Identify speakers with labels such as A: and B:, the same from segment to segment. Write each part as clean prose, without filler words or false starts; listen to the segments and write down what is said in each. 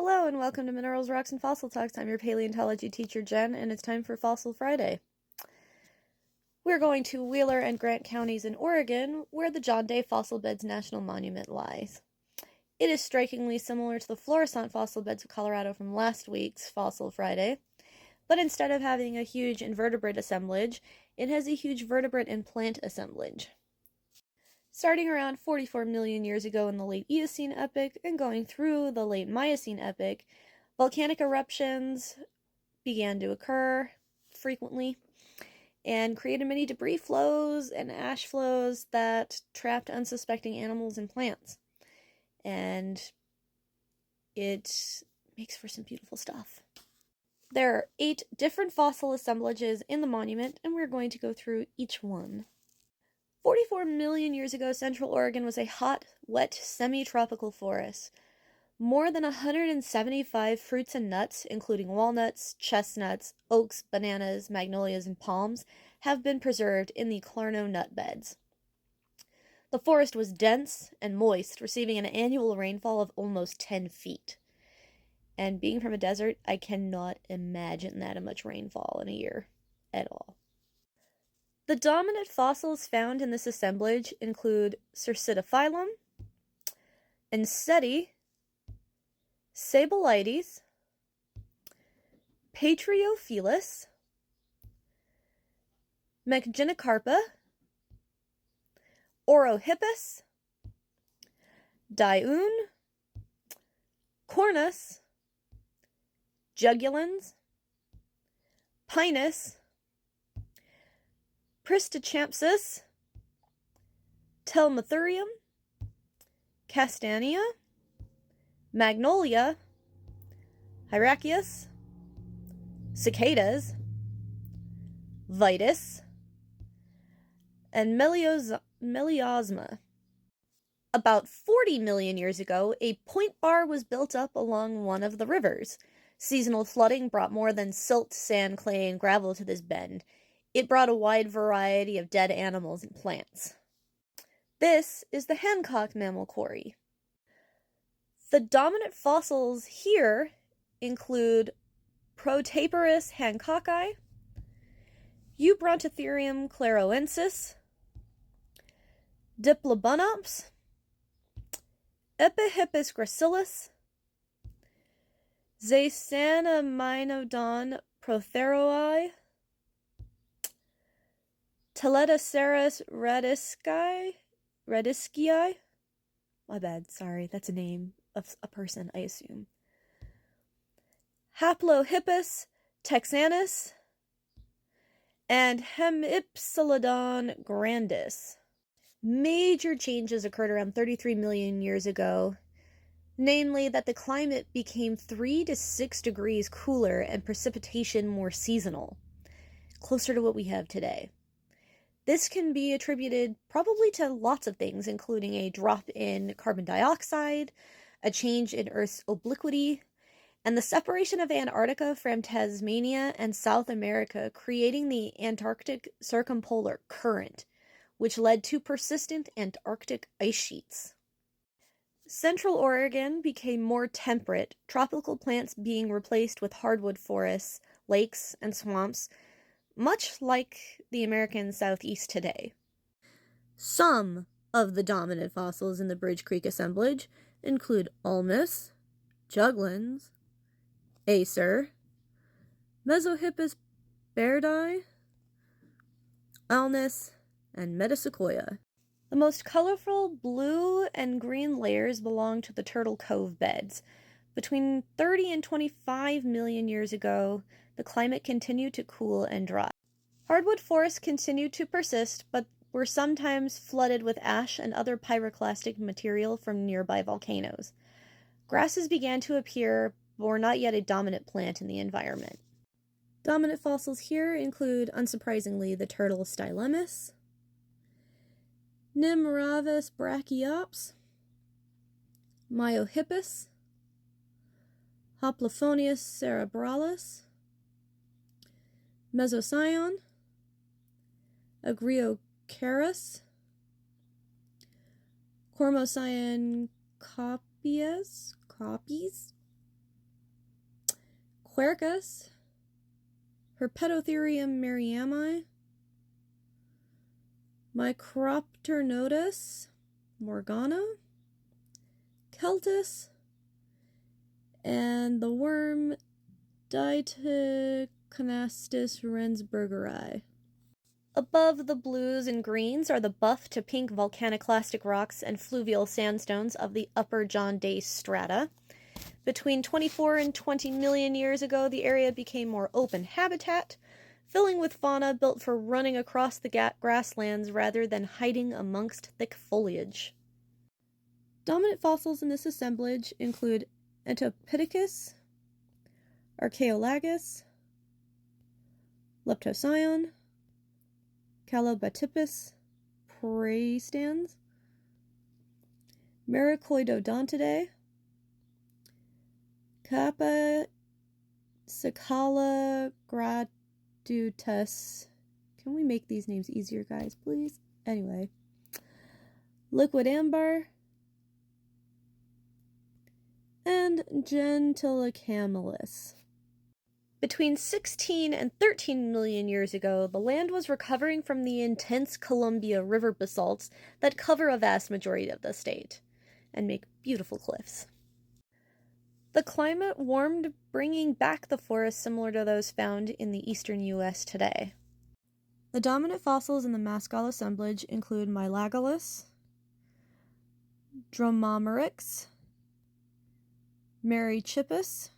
A: Hello and welcome to Minerals, Rocks, and Fossil Talks. I'm your paleontology teacher, Jen, and it's time for Fossil Friday. We're going to Wheeler and Grant counties in Oregon, where the John Day Fossil Beds National Monument lies. It is strikingly similar to the Florissant fossil beds of Colorado from last week's Fossil Friday, but instead of having a huge invertebrate assemblage, it has a huge vertebrate and plant assemblage. Starting around 44 million years ago in the late Eocene epoch and going through the late Miocene epoch, volcanic eruptions began to occur frequently and created many debris flows and ash flows that trapped unsuspecting animals and plants. And it makes for some beautiful stuff. There are 8 different fossil assemblages in the monument, and we're going to go through each one. 44 million years ago, Central Oregon was a hot, wet, semi-tropical forest. More than 175 fruits and nuts, including walnuts, chestnuts, oaks, bananas, magnolias, and palms, have been preserved in the Clarno nut beds. The forest was dense and moist, receiving an annual rainfall of almost 10 feet. And being from a desert, I cannot imagine that much rainfall in a year at all. The dominant fossils found in this assemblage include Cercidophyllum, Ensete, Sabellites, Patriofelis, Mechanicarpa, Orohippus, Dioon, Cornus, Jugulans, Pinus, Pristichampsis, Telmathurium, Castania, Magnolia, Hyraceus, Cicadas, Vitis, and Meliosma. About 40 million years ago, a point bar was built up along one of the rivers. Seasonal flooding brought more than silt, sand, clay, and gravel to this bend. It brought a wide variety of dead animals and plants. This is the Hancock Mammal Quarry. The dominant fossils here include Protaporus hancocki, Eubrontotherium claroensis, Diplobunops, Epihippus gracilis, Zasanamynodon protheroi, Teletoceras radiskii. My bad, sorry, that's a name of a person, I assume. Haplohippus texanus, and Hemipsilodon grandis. Major changes occurred around 33 million years ago, namely that the climate became 3 to 6 degrees cooler and precipitation more seasonal, closer to what we have today. This can be attributed probably to lots of things, including a drop in carbon dioxide, a change in Earth's obliquity, and the separation of Antarctica from Tasmania and South America, creating the Antarctic Circumpolar Current, which led to persistent Antarctic ice sheets. Central Oregon became more temperate, tropical plants being replaced with hardwood forests, lakes, and swamps, much like the American Southeast today. Some of the dominant fossils in the Bridge Creek assemblage include ulmus, juglans, acer, Mesohippus bairdi, alnus, and metasequoia. The most colorful blue and green layers belong to the Turtle Cove beds. Between 30 and 25 million years ago, the climate continued to cool and dry. Hardwood forests continued to persist, but were sometimes flooded with ash and other pyroclastic material from nearby volcanoes. Grasses began to appear, but were not yet a dominant plant in the environment. Dominant fossils here include, unsurprisingly, the turtle Stylemus, Nimravus brachiops, Myohippus, Hoplophonius cerebralis, Mesocyon, Agriocaris, Cormocyon copies, Quercus, Herpetotherium merriami, Micropternotus morgana, Celtis, and the worm Diticonastis rensburgeri. Above the blues and greens are the buff to pink volcaniclastic rocks and fluvial sandstones of the upper John Day strata. Between 24 and 20 million years ago, the area became more open habitat, filling with fauna built for running across the grasslands rather than hiding amongst thick foliage. Dominant fossils in this assemblage include Entopithecus, Archaeolagus, Leptoscion, Calobatypus praestans, Mericoidodontidae, Kappa Cicala gradutus. Can we make these names easier, guys, please? Anyway. Liquid amber. And Gentilicamellus. Between 16 and 13 million years ago, the land was recovering from the intense Columbia River basalts that cover a vast majority of the state and make beautiful cliffs. The climate warmed, bringing back the forests similar to those found in the eastern U.S. today. The dominant fossils in the Mascall assemblage include Mylagalus, Dromamerix, Merychippus,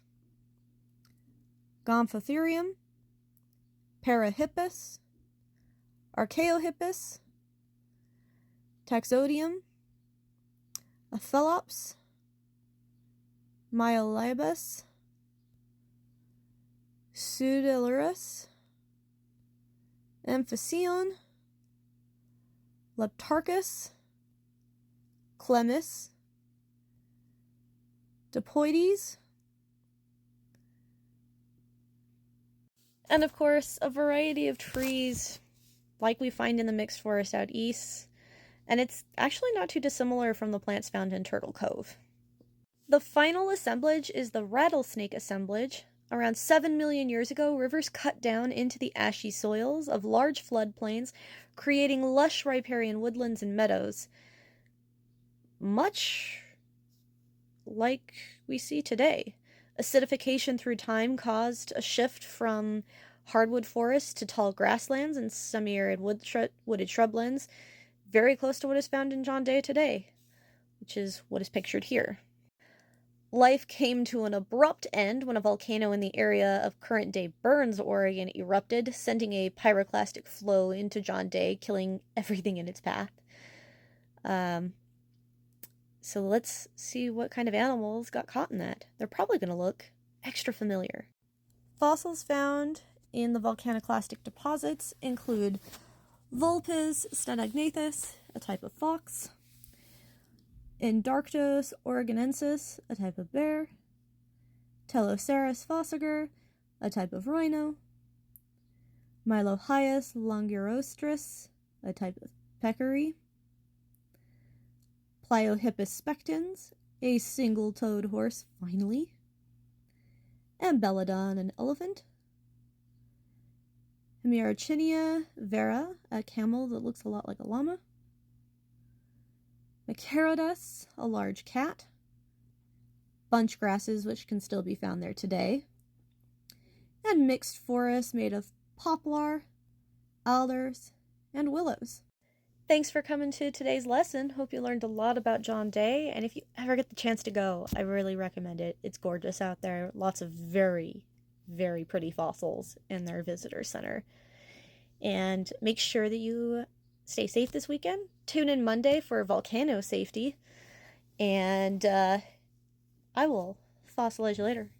A: Gomphotherium, Parahippus, Archaeohippus, Taxodium, Athelops, Myolabus, Pseudolurus, Amphision, Leptarchus, Clemis, Dapoides, and of course a variety of trees like we find in the mixed forest out east, and it's actually not too dissimilar from the plants found in Turtle Cove. The final assemblage is the rattlesnake assemblage. Around 7 million years ago, rivers cut down into the ashy soils of large floodplains, creating lush riparian woodlands and meadows, much like we see today. Acidification through time caused a shift from hardwood forests to tall grasslands and semi-arid wooded shrublands, very close to what is found in John Day today, which is what is pictured here. Life came to an abrupt end when a volcano in the area of current-day Burns, Oregon erupted, sending a pyroclastic flow into John Day, killing everything in its path. So let's see what kind of animals got caught in that. They're probably going to look extra familiar. Fossils found in the volcaniclastic deposits include Vulpes sthenognathus, a type of fox, Endarctos oregonensis, a type of bear, Teloceras fossiger, a type of rhino, Mylohyus longirostris, a type of peccary, Pliohippus spectans, a single-toed horse, finally, Ambelodon, an elephant, Hemiarchinia vera, a camel that looks a lot like a llama, Macarodus, a large cat, bunch grasses, which can still be found there today, and mixed forests made of poplar, alders, and willows. Thanks for coming to today's lesson. Hope you learned a lot about John Day, and if you ever get the chance to go, I really recommend it. It's gorgeous out there. Lots of very, very pretty fossils in their visitor center. And make sure that you stay safe this weekend. Tune in Monday for volcano safety, and I will fossilize you later.